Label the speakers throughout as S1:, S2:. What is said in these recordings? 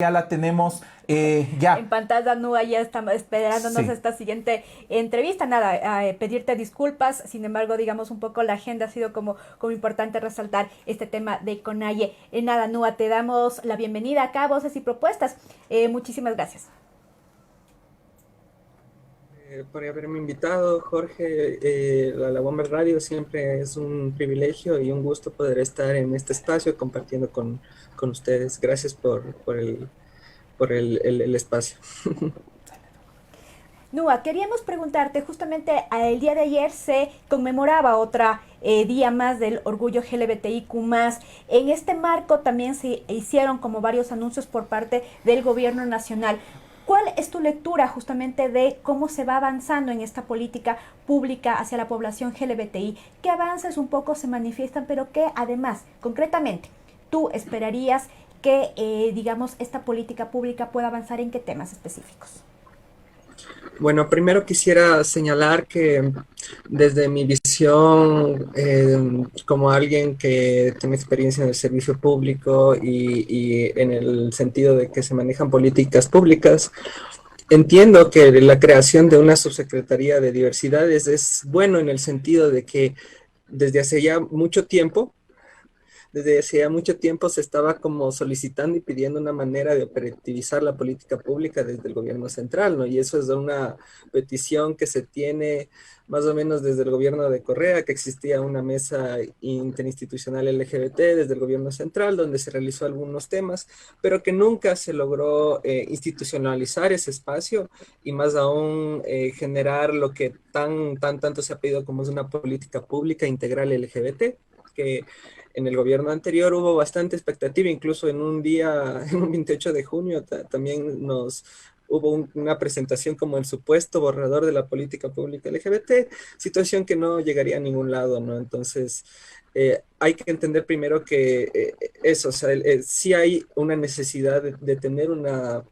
S1: Ya la tenemos ya.
S2: En pantalla, Nua, ya estamos esperándonos
S1: Sí.
S2: esta siguiente entrevista. Nada, pedirte disculpas, sin embargo, digamos un poco la agenda ha sido como importante resaltar este tema de Conalle. Nada, Nua, te damos la bienvenida acá, Voces y Propuestas. Muchísimas gracias.
S3: Por haberme invitado, Jorge. La Bomber Radio siempre es un privilegio y un gusto poder estar en este espacio compartiendo con ustedes. Gracias por el espacio.
S2: Nua, queríamos preguntarte, justamente el día de ayer se conmemoraba otra día más del orgullo LGBTIQ+. En este marco también se hicieron como varios anuncios por parte del gobierno nacional. ¿Cuál es tu lectura justamente de cómo se va avanzando en esta política pública hacia la población LGBTI? ¿Qué avances un poco se manifiestan, pero qué además, concretamente, tú esperarías que, digamos, esta política pública pueda avanzar en qué temas específicos?
S3: Bueno, primero quisiera señalar que desde mi visión como alguien que tiene experiencia en el servicio público y en el sentido de que se manejan políticas públicas, entiendo que la creación de una subsecretaría de diversidades es bueno en el sentido de que desde hace ya mucho tiempo desde hacía mucho tiempo se estaba como solicitando y pidiendo una manera de operativizar la política pública desde el gobierno central, ¿no? Y eso es una petición que se tiene más o menos desde el gobierno de Correa, que existía una mesa interinstitucional LGBT desde el gobierno central, donde se realizó algunos temas, pero que nunca se logró institucionalizar ese espacio y más aún generar lo que tanto se ha pedido como es una política pública integral LGBT, que en el gobierno anterior hubo bastante expectativa, incluso en un día, en un 28 de junio, también hubo una presentación como el supuesto borrador de la política pública LGBT, situación que no llegaría a ningún lado, ¿no? Entonces, hay que entender primero que eso, o sea, sí hay una necesidad de tener una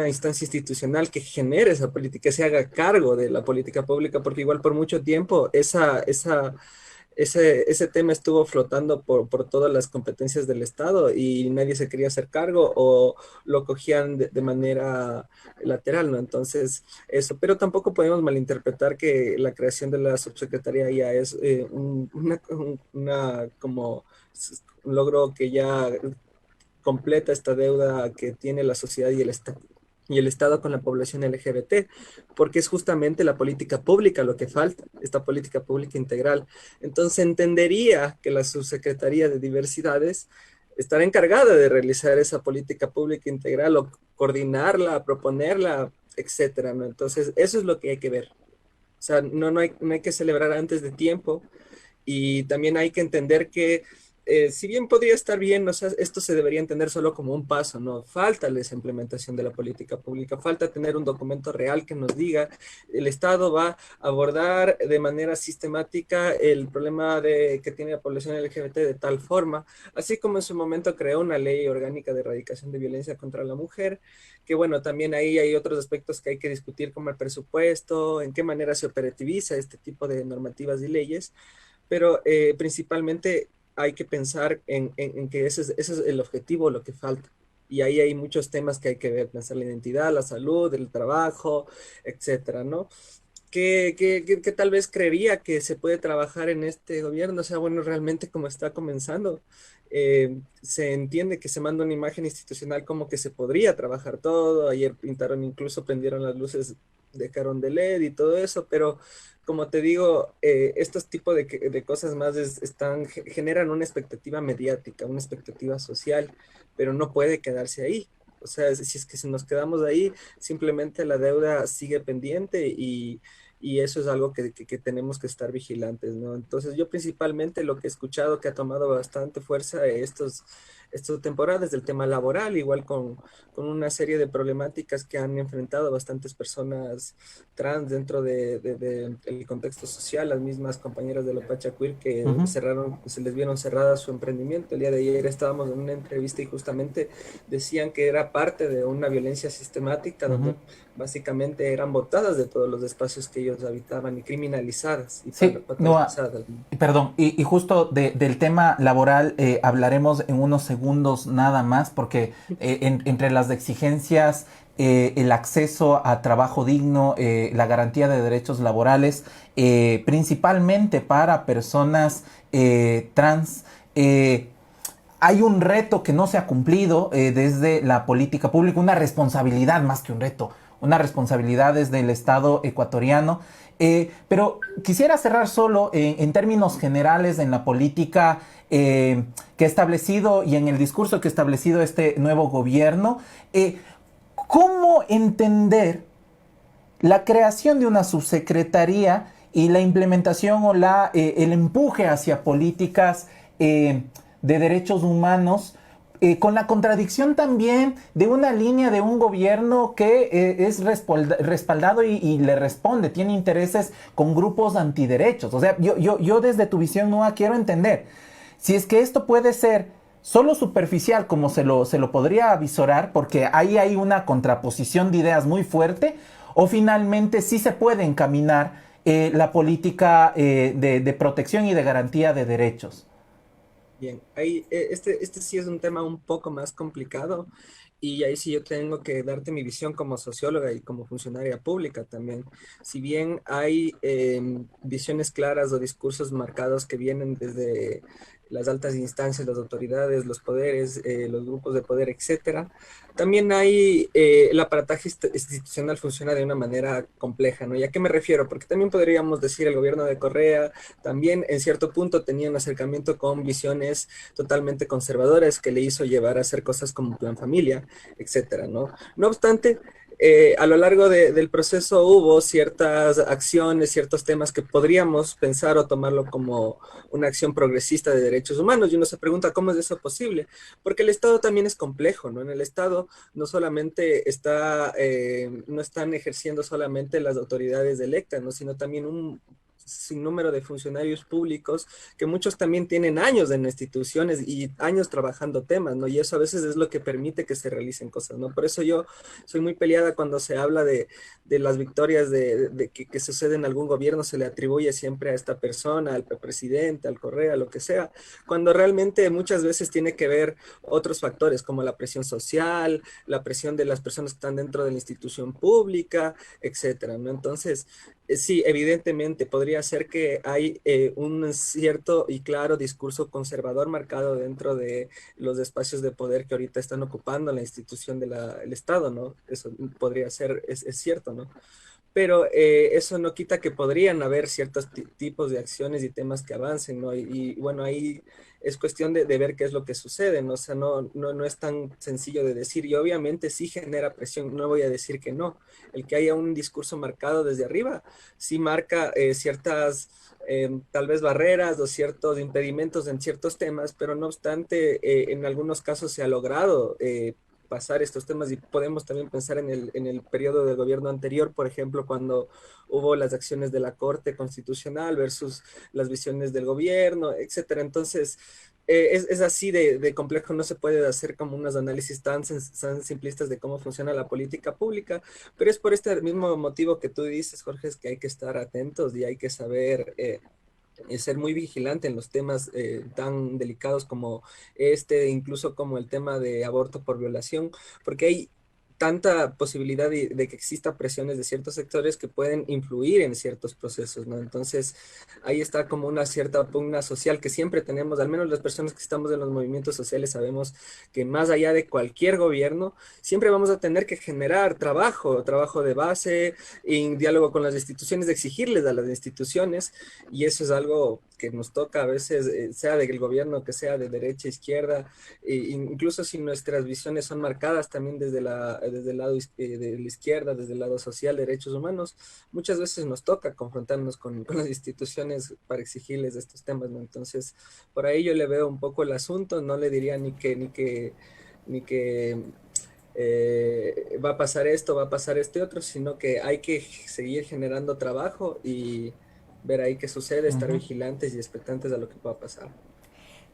S3: instancia institucional que genere esa política, que se haga cargo de la política pública, porque igual por mucho tiempo ese tema estuvo flotando por todas las competencias del Estado y nadie se quería hacer cargo o lo cogían de manera lateral, ¿no? Entonces, eso, pero tampoco podemos malinterpretar que la creación de la subsecretaría ya es como un logro que ya completa esta deuda que tiene la sociedad y el Estado con la población LGBT, porque es justamente la política pública lo que falta, esta política pública integral. Entonces entendería que la Subsecretaría de Diversidades estará encargada de realizar esa política pública integral o coordinarla, proponerla, etcétera, ¿no? Entonces eso es lo que hay que ver. O sea, no hay que celebrar antes de tiempo y también hay que entender que, si bien podría estar bien, o sea, esto se debería entender solo como un paso, ¿no? Falta esa implementación de la política pública, falta tener un documento real que nos diga, el Estado va a abordar de manera sistemática el problema que tiene la población LGBT de tal forma, así como en su momento creó una ley orgánica de erradicación de violencia contra la mujer, que bueno, también ahí hay otros aspectos que hay que discutir como el presupuesto, en qué manera se operativiza este tipo de normativas y leyes, pero principalmente hay que pensar en que ese es el objetivo, lo que falta. Y ahí hay muchos temas que hay que ver, pensar la identidad, la salud, el trabajo, etcétera, ¿no? Que tal vez creería que se puede trabajar en este gobierno, o sea, bueno, realmente como está comenzando, se entiende que se manda una imagen institucional como que se podría trabajar todo, ayer pintaron, incluso prendieron las luces de Carón de LED y todo eso, pero como te digo, estos tipos de cosas más generan una expectativa mediática, una expectativa social, pero no puede quedarse ahí. O sea, si es que si nos quedamos ahí, simplemente la deuda sigue pendiente y eso es algo que tenemos que estar vigilantes, ¿no? Entonces yo principalmente lo que he escuchado que ha tomado bastante fuerza estas temporadas del tema laboral, igual con una serie de problemáticas que han enfrentado bastantes personas trans dentro el contexto social, las mismas compañeras de la Pacha Queer que
S1: Ujú.
S3: se les vieron cerradas su emprendimiento. El día de ayer estábamos en una entrevista y justamente decían que era parte de una violencia sistemática
S1: Ujú.
S3: donde básicamente eran botadas de todos los espacios que ellos habitaban y criminalizadas y
S1: Sí, no,
S3: patologizadas, ¿no?
S1: perdón, y justo del tema laboral hablaremos en unos segundos. segundos nada más, porque entre las exigencias, el acceso a trabajo digno, la garantía de derechos laborales, principalmente para personas trans, hay un reto que no se ha cumplido desde la política pública, una responsabilidad más que un reto, una responsabilidad desde el Estado ecuatoriano. Pero quisiera cerrar solo en términos generales en la política que ha establecido y en el discurso que ha establecido este nuevo gobierno. ¿Cómo entender la creación de una subsecretaría y la implementación o el empuje hacia políticas de derechos humanos, con la contradicción también de una línea de un gobierno que es respaldado y le responde, tiene intereses con grupos antiderechos? O sea, yo desde tu visión, Noa, quiero entender si es que esto puede ser solo superficial, como se lo podría avisorar, porque ahí hay una contraposición de ideas muy fuerte, o finalmente sí se puede encaminar la política de protección y de garantía de derechos.
S3: Bien, ahí, este sí es un tema un poco más complicado y ahí sí yo tengo que darte mi visión como socióloga y como funcionaria pública también. Si bien hay visiones claras o discursos marcados que vienen desde las altas instancias, las autoridades, los poderes, los grupos de poder, etcétera, también hay el aparataje institucional funciona de una manera compleja, ¿no? ¿Y a qué me refiero? Porque también podríamos decir el gobierno de Correa también en cierto punto tenía un acercamiento con visiones totalmente conservadoras que le hizo llevar a hacer cosas como Plan Familia, etcétera, ¿no? No obstante, a lo largo del proceso hubo ciertas acciones, ciertos temas que podríamos pensar o tomarlo como una acción progresista de derechos humanos y uno se pregunta cómo es eso posible, porque el Estado también es complejo, ¿no? En el Estado no solamente no están ejerciendo solamente las autoridades electas, ¿no? Sino también un sinnúmero de funcionarios públicos que muchos también tienen años en instituciones y años trabajando temas, ¿no? Y eso a veces es lo que permite que se realicen cosas, ¿no? Por eso yo soy muy peleada cuando se habla de las victorias que sucede en algún gobierno, se le atribuye siempre a esta persona, al presidente, al Correa, lo que sea, cuando realmente muchas veces tiene que ver otros factores como la presión social, la presión de las personas que están dentro de la institución pública, etcétera, ¿no? Entonces, sí, evidentemente podría ser que hay un cierto y claro discurso conservador marcado dentro de los espacios de poder que ahorita están ocupando la institución del Estado, ¿no? Eso podría ser, es cierto, ¿no? Pero eso no quita que podrían haber ciertos tipos de acciones y temas que avancen, ¿no? Bueno, ahí es cuestión de ver qué es lo que sucede, ¿no? O sea, no es tan sencillo de decir, y obviamente sí genera presión, no voy a decir que no. El que haya un discurso marcado desde arriba, sí marca ciertas, tal vez barreras o ciertos impedimentos en ciertos temas, pero no obstante, en algunos casos se ha logrado pasar estos temas y podemos también pensar en el periodo del gobierno anterior, por ejemplo, cuando hubo las acciones de la Corte Constitucional versus las visiones del gobierno, etcétera. Entonces, es así de complejo, no se puede hacer como unos análisis tan simplistas de cómo funciona la política pública, pero es por este mismo motivo que tú dices, Jorge, es que hay que estar atentos y hay que saber ser muy vigilante en los temas tan delicados como incluso como el tema de aborto por violación, porque hay tanta posibilidad de que exista presiones de ciertos sectores que pueden influir en ciertos procesos, ¿no? Entonces, ahí está como una cierta pugna social que siempre tenemos, al menos las personas que estamos en los movimientos sociales sabemos que más allá de cualquier gobierno, siempre vamos a tener que generar trabajo de base, en diálogo con las instituciones, de exigirles a las instituciones, y eso es algo que nos toca a veces, sea del gobierno que sea de derecha, izquierda, incluso si nuestras visiones son marcadas también desde el lado de la izquierda, desde el lado social, derechos humanos, muchas veces nos toca confrontarnos con las instituciones para exigirles estos temas, ¿no? Entonces, por ahí yo le veo un poco el asunto, no le diría ni que va a pasar esto, va a pasar este otro, sino que hay que seguir generando trabajo y ver ahí qué sucede, estar
S1: Ujú.
S3: vigilantes y expectantes a lo que pueda pasar.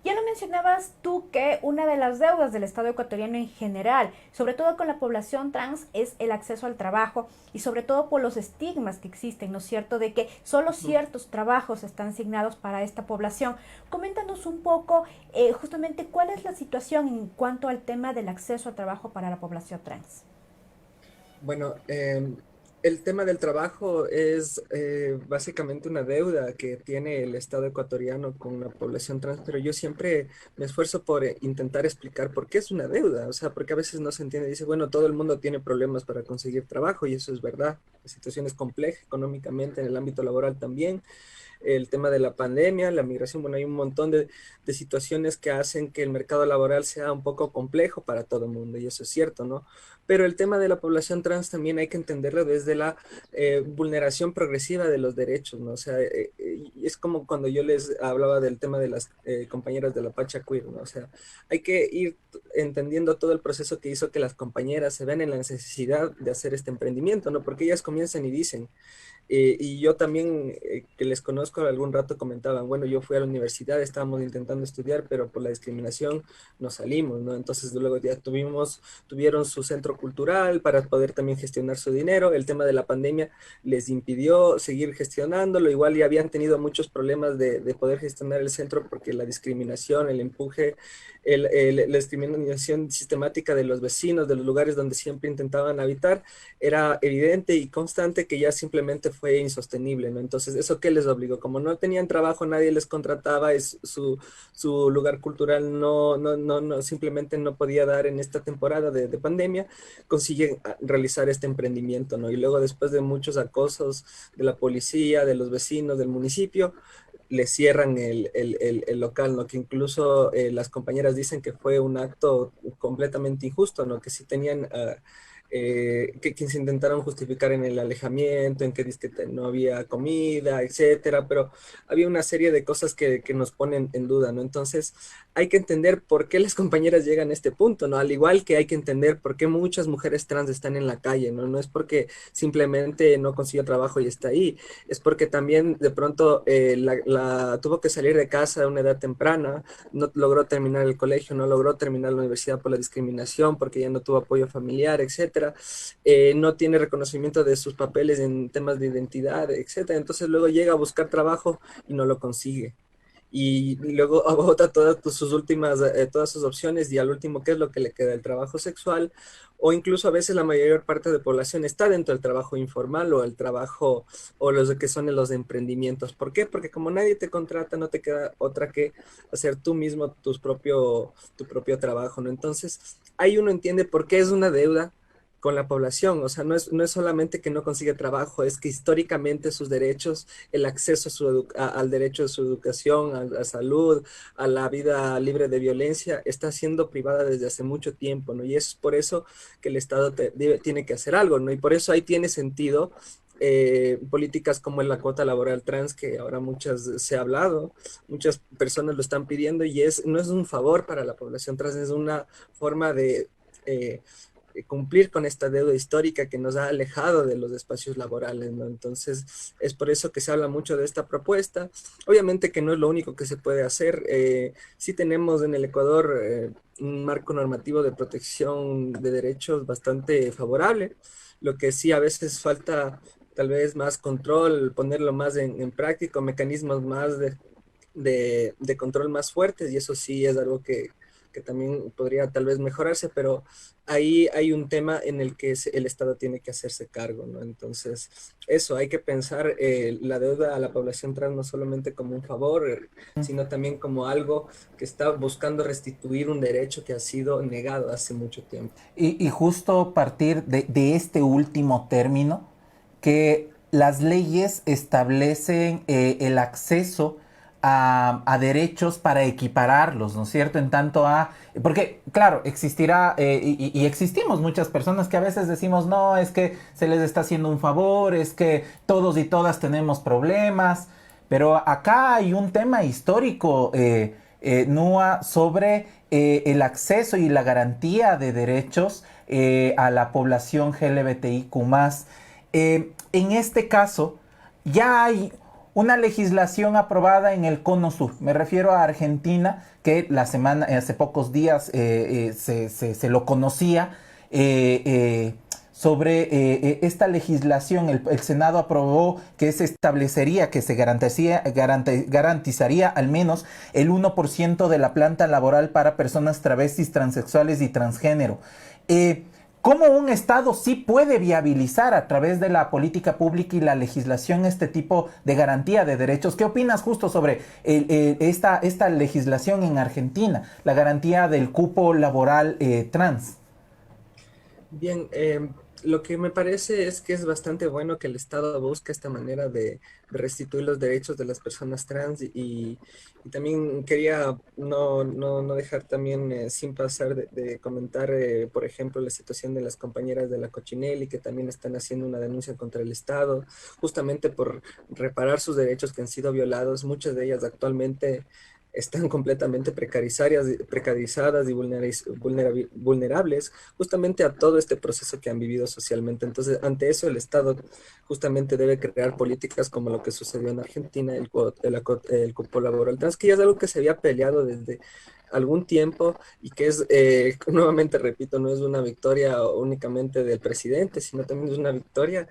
S2: Ya lo mencionabas tú que una de las deudas del Estado ecuatoriano en general, sobre todo con la población trans, es el acceso al trabajo y sobre todo por los estigmas que existen, ¿no es cierto?, de que solo ciertos trabajos están asignados para esta población. Coméntanos un poco justamente cuál es la situación en cuanto al tema del acceso al trabajo para la población trans.
S3: Bueno, el tema del trabajo es básicamente una deuda que tiene el Estado ecuatoriano con la población trans, pero yo siempre me esfuerzo por intentar explicar por qué es una deuda, o sea, porque a veces no se entiende, dice, bueno, todo el mundo tiene problemas para conseguir trabajo y eso es verdad, la situación es compleja económicamente en el ámbito laboral también, el tema de la pandemia, la migración, bueno, hay un montón de situaciones que hacen que el mercado laboral sea un poco complejo para todo el mundo, y eso es cierto, ¿no? Pero el tema de la población trans también hay que entenderlo desde la vulneración progresiva de los derechos, ¿no? O sea, es como cuando yo les hablaba del tema de las compañeras de la Pacha Queer, ¿no? O sea, hay que ir entendiendo todo el proceso que hizo que las compañeras se ven en la necesidad de hacer este emprendimiento, ¿no? Porque ellas comienzan y dicen, y yo también, que les conozco algún rato, comentaban, bueno, yo fui a la universidad, estábamos intentando estudiar, pero por la discriminación nos salimos, ¿no? Entonces luego ya tuvieron su centro cultural para poder también gestionar su dinero. El tema de la pandemia les impidió seguir gestionándolo. Igual ya habían tenido muchos problemas de poder gestionar el centro porque la discriminación, el empuje, la discriminación sistemática de los vecinos, de los lugares donde siempre intentaban habitar, era evidente y constante que ya simplemente fue insostenible, ¿no? Entonces, ¿eso qué les obligó? Como no tenían trabajo, nadie les contrataba, su lugar cultural simplemente no podía dar en esta temporada de pandemia, consiguen realizar este emprendimiento, ¿no? Y luego, después de muchos acosos de la policía, de los vecinos, del municipio, le cierran el local, ¿no? Que incluso las compañeras dicen que fue un acto completamente injusto, ¿no? Que sí tenían que se intentaron justificar en el alejamiento, en que dice que no había comida, etcétera, pero había una serie de cosas que nos ponen en duda, ¿no? Entonces, hay que entender por qué las compañeras llegan a este punto, ¿no? Al igual que hay que entender por qué muchas mujeres trans están en la calle, ¿no? No es porque simplemente no consiguió trabajo y está ahí, es porque también de pronto tuvo que salir de casa a una edad temprana, no logró terminar el colegio, no logró terminar la universidad por la discriminación, porque ya no tuvo apoyo familiar, etcétera, no tiene reconocimiento de sus papeles en temas de identidad, etcétera. Entonces luego llega a buscar trabajo y no lo consigue. Y luego agota todas sus opciones y al último, ¿qué es lo que le queda? El trabajo sexual, o incluso a veces la mayor parte de población está dentro del trabajo informal o el trabajo o los que son los emprendimientos. ¿Por qué? Porque como nadie te contrata, no te queda otra que hacer tú mismo tu propio trabajo, ¿no? Entonces, ahí uno entiende por qué es una deuda con la población, o sea, no es solamente que no consigue trabajo, es que históricamente sus derechos, el acceso al derecho de su educación, a salud, a la vida libre de violencia, está siendo privada desde hace mucho tiempo, ¿no? Y es por eso que el Estado tiene que hacer algo, ¿no? Y por eso ahí tiene sentido políticas como la cuota laboral trans, que ahora muchas se ha hablado, muchas personas lo están pidiendo y no es un favor para la población trans, es una forma de eh, cumplir con esta deuda histórica que nos ha alejado de los espacios laborales, ¿no? Entonces, es por eso que se habla mucho de esta propuesta. Obviamente que no es lo único que se puede hacer. Sí tenemos en el Ecuador un marco normativo de protección de derechos bastante favorable, lo que sí a veces falta tal vez más control, ponerlo más en práctica, mecanismos más de control más fuertes, y eso sí es algo que también podría tal vez mejorarse, pero ahí hay un tema en el que el Estado tiene que hacerse cargo, ¿no? Entonces, eso, hay que pensar la deuda a la población trans no solamente como un favor, sino también como algo que está buscando restituir un derecho que ha sido negado hace mucho tiempo.
S1: Y justo partir de este último término, que las leyes establecen el acceso a derechos para equipararlos, ¿no es cierto? En tanto a... Porque, claro, existirá, y existimos muchas personas que a veces decimos, no, es que se les está haciendo un favor, es que todos y todas tenemos problemas, pero acá hay un tema histórico, Nua, sobre el acceso y la garantía de derechos a la población LGBTIQ+. En este caso, ya hay una legislación aprobada en el Cono Sur. Me refiero a Argentina, que hace pocos días se lo conocía. Sobre esta legislación, el Senado aprobó que se establecería, que se garantizaría al menos el 1% de la planta laboral para personas travestis, transexuales y transgénero. ¿Cómo un Estado sí puede viabilizar a través de la política pública y la legislación este tipo de garantía de derechos? ¿Qué opinas justo sobre esta legislación en Argentina, la garantía del cupo laboral trans?
S3: Bien, lo que me parece es que es bastante bueno que el Estado busque esta manera de restituir los derechos de las personas trans y también quería no dejar también sin pasar de comentar, por ejemplo, la situación de las compañeras de la Cochinelli que también están haciendo una denuncia contra el Estado, justamente por reparar sus derechos que han sido violados. Muchas de ellas actualmente están completamente precarizadas y vulnerables justamente a todo este proceso que han vivido socialmente. Entonces, ante eso, el Estado justamente debe crear políticas como lo que sucedió en Argentina, el cupo laboral trans, que ya es algo que se había peleado desde algún tiempo y que es, nuevamente repito, no es una victoria únicamente del presidente, sino también es una victoria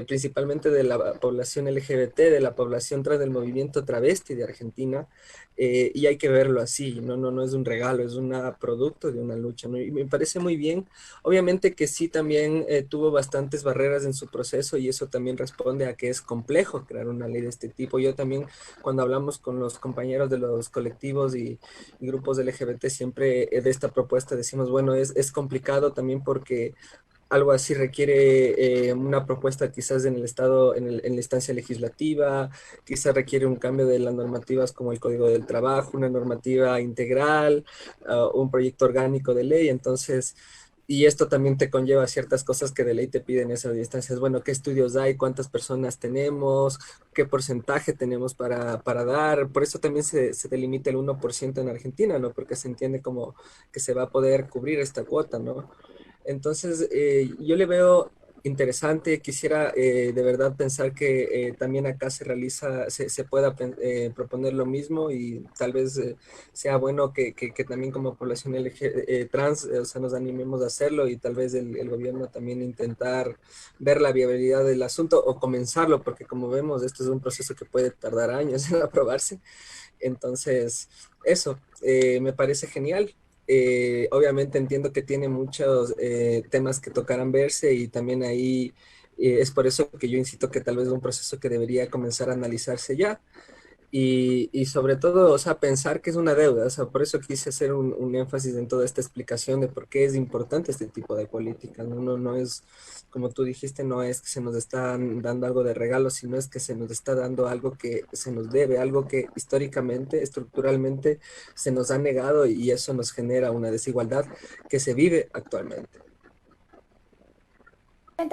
S3: principalmente de la población LGBT, de la población trans del movimiento travesti de Argentina, y hay que verlo así, no es un regalo, es un producto de una lucha, ¿no? Y me parece muy bien, obviamente que sí también tuvo bastantes barreras en su proceso y eso también responde a que es complejo crear una ley de este tipo. Yo también, cuando hablamos con los compañeros de los colectivos y grupos LGBT, siempre de esta propuesta decimos, bueno, es complicado también porque algo así requiere una propuesta quizás en el Estado, en la instancia legislativa, quizás requiere un cambio de las normativas como el Código del Trabajo, una normativa integral, un proyecto orgánico de ley. Entonces, y esto también te conlleva ciertas cosas que de ley te piden esas instancias. Bueno, ¿qué estudios hay? ¿Cuántas personas tenemos? ¿Qué porcentaje tenemos para dar? Por eso también se delimita el 1% en Argentina, ¿no? Porque se entiende como que se va a poder cubrir esta cuota, ¿no? Entonces, yo le veo interesante, quisiera de verdad pensar que también acá se pueda proponer lo mismo y tal vez sea bueno que también como población trans, o sea, nos animemos a hacerlo y tal vez el gobierno también intentar ver la viabilidad del asunto o comenzarlo, porque como vemos, esto es un proceso que puede tardar años en aprobarse. Entonces, eso, me parece genial. Obviamente entiendo que tiene muchos temas que tocarán verse y también ahí es por eso que yo insisto que tal vez es un proceso que debería comenzar a analizarse ya. Y sobre todo, o sea, pensar que es una deuda, o sea, por eso quise hacer un énfasis en toda esta explicación de por qué es importante este tipo de políticas, ¿no? No es, como tú dijiste, no es que se nos está dando algo de regalo, sino es que se nos está dando algo que se nos debe, algo que históricamente, estructuralmente se nos ha negado y eso nos genera una desigualdad que se vive actualmente.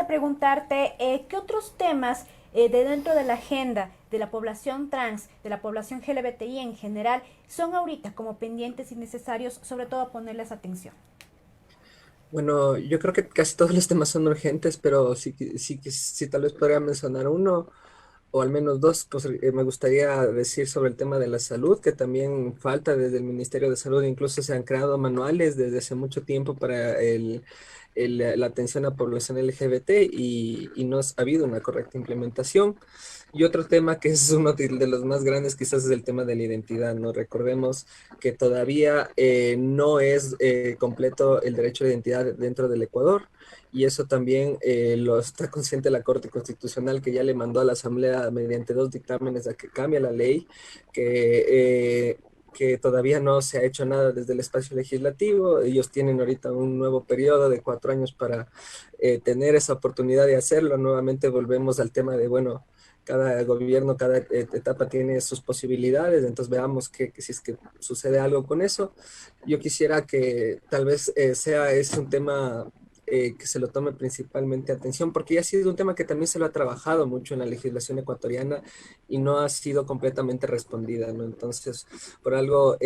S2: Preguntarte qué otros temas de dentro de la agenda de la población trans, de la población LGBTI en general, son ahorita como pendientes y necesarios, sobre todo ponerles atención.
S3: Bueno, yo creo que casi todos los temas son urgentes, pero sí tal vez podría mencionar uno o al menos dos. Pues me gustaría decir sobre el tema de la salud, que también falta desde el Ministerio de Salud, incluso se han creado manuales desde hace mucho tiempo para la atención a población LGBT y no ha habido una correcta implementación. Y otro tema que es uno de los más grandes quizás es el tema de la identidad, ¿no? Recordemos que todavía no es completo el derecho de identidad dentro del Ecuador y eso también lo está consciente la Corte Constitucional que ya le mandó a la Asamblea mediante dos dictámenes a que cambie la ley, que todavía no se ha hecho nada desde el espacio legislativo. Ellos tienen ahorita un nuevo periodo de 4 años para tener esa oportunidad de hacerlo. Nuevamente volvemos al tema de, bueno, cada gobierno, cada etapa tiene sus posibilidades, entonces veamos que si es que sucede algo con eso. Yo quisiera que tal vez es un tema que se lo tome principalmente atención, porque ya ha sido un tema que también se lo ha trabajado mucho en la legislación ecuatoriana y no ha sido completamente respondida, ¿no? Entonces, por algo,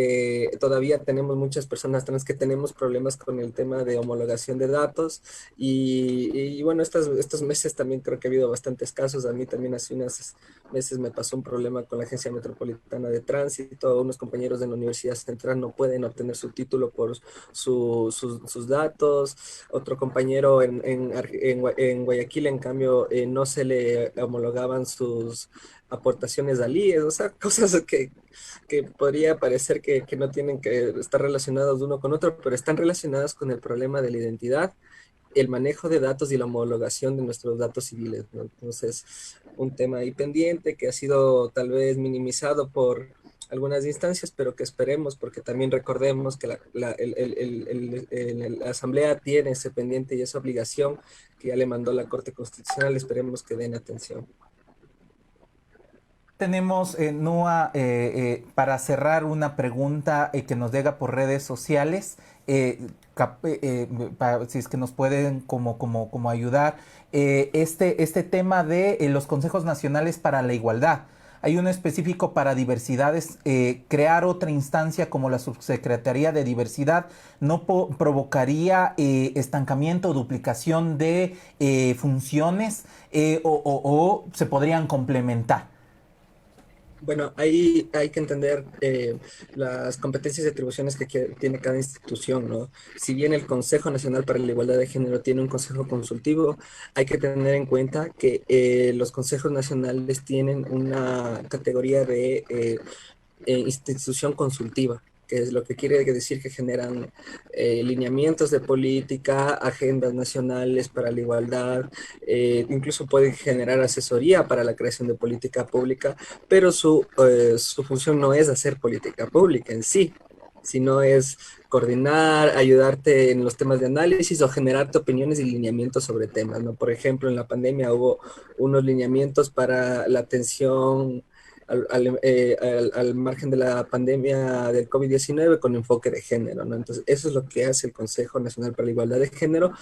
S3: todavía tenemos muchas personas trans que tenemos problemas con el tema de homologación de datos y bueno, estos meses también creo que ha habido bastantes casos. A mí también hace unos meses me pasó un problema con la Agencia Metropolitana de Tránsito. Unos compañeros de la Universidad Central no pueden obtener su título por sus datos. Otro compañero en Guayaquil, en cambio, no se le homologaban sus aportaciones al IES, o sea, cosas que podría parecer que no tienen que estar relacionados uno con otro, pero están relacionadas con el problema de la identidad, el manejo de datos y la homologación de nuestros datos civiles, ¿no? Entonces, un tema ahí pendiente que ha sido tal vez minimizado por algunas instancias, pero que esperemos, porque también recordemos que la Asamblea tiene ese pendiente y esa obligación que ya le mandó la Corte Constitucional. Esperemos que den atención.
S1: Tenemos, Nua, para cerrar, una pregunta que nos llega por redes sociales, si es que nos pueden como ayudar, este tema de los consejos nacionales para la igualdad. Hay uno específico para diversidades. Crear otra instancia como la Subsecretaría de Diversidad no provocaría estancamiento o duplicación de funciones, o se podrían complementar.
S3: Bueno, ahí hay que entender las competencias y atribuciones que tiene cada institución, ¿no? Si bien el Consejo Nacional para la Igualdad de Género tiene un consejo consultivo, hay que tener en cuenta que los consejos nacionales tienen una categoría de institución consultiva, que es lo que quiere decir que generan lineamientos de política, agendas nacionales para la igualdad, incluso pueden generar asesoría para la creación de política pública, pero su función no es hacer política pública en sí, sino es coordinar, ayudarte en los temas de análisis o generarte opiniones y lineamientos sobre temas, ¿no? Por ejemplo, en la pandemia hubo unos lineamientos para la atención al margen de la pandemia del COVID-19 con enfoque de género, ¿no? Entonces, eso es lo que hace el Consejo Nacional para la Igualdad de Género,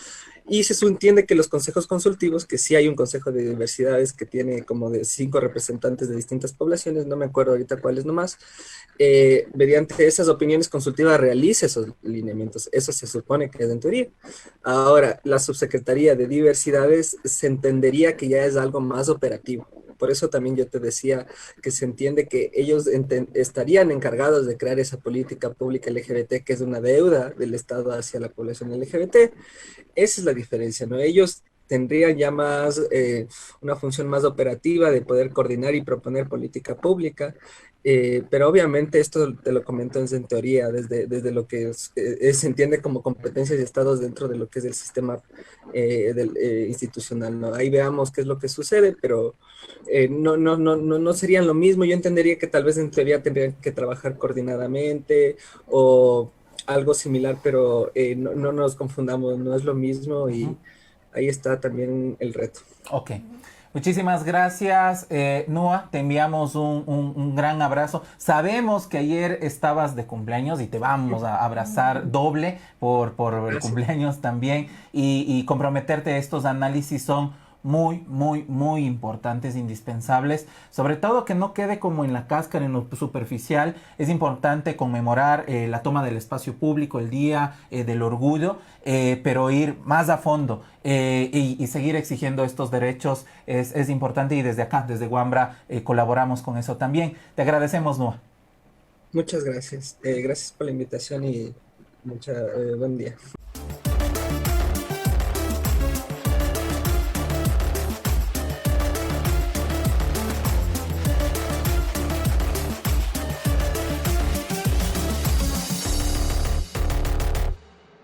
S3: y se subentiende que los consejos consultivos, que sí hay un consejo de diversidades que tiene como de 5 representantes de distintas poblaciones, no me acuerdo ahorita cuáles nomás, mediante esas opiniones consultivas realiza esos lineamientos. Eso se supone que es en teoría. Ahora, la Subsecretaría de Diversidades se entendería que ya es algo más operativo. Por eso también yo te decía que se entiende que ellos estarían encargados de crear esa política pública LGBT, que es una deuda del Estado hacia la población LGBT. Esa es la diferencia, ¿no? Ellos tendrían ya más una función más operativa de poder coordinar y proponer política pública, pero obviamente esto te lo comento en teoría, desde lo que se entiende como competencias de estados dentro de lo que es el sistema institucional, ¿no? Ahí veamos qué es lo que sucede, pero no serían lo mismo. Yo entendería que tal vez en teoría tendrían que trabajar coordinadamente o algo similar, pero no nos confundamos, no es lo mismo, y ahí está también el reto.
S1: Ok. Muchísimas gracias, Nua. Te enviamos un gran abrazo. Sabemos que ayer estabas de cumpleaños y te vamos a abrazar doble por el cumpleaños también. Y comprometerte a estos análisis son muy importantes, indispensables, sobre todo que no quede como en la cáscara, en lo superficial. Es importante conmemorar la toma del espacio público, el Día del Orgullo, pero ir más a fondo y seguir exigiendo estos derechos es importante, y desde acá, desde Wambra, colaboramos con eso también. Te agradecemos, Nua.
S3: Muchas gracias. Gracias por la invitación y buen día.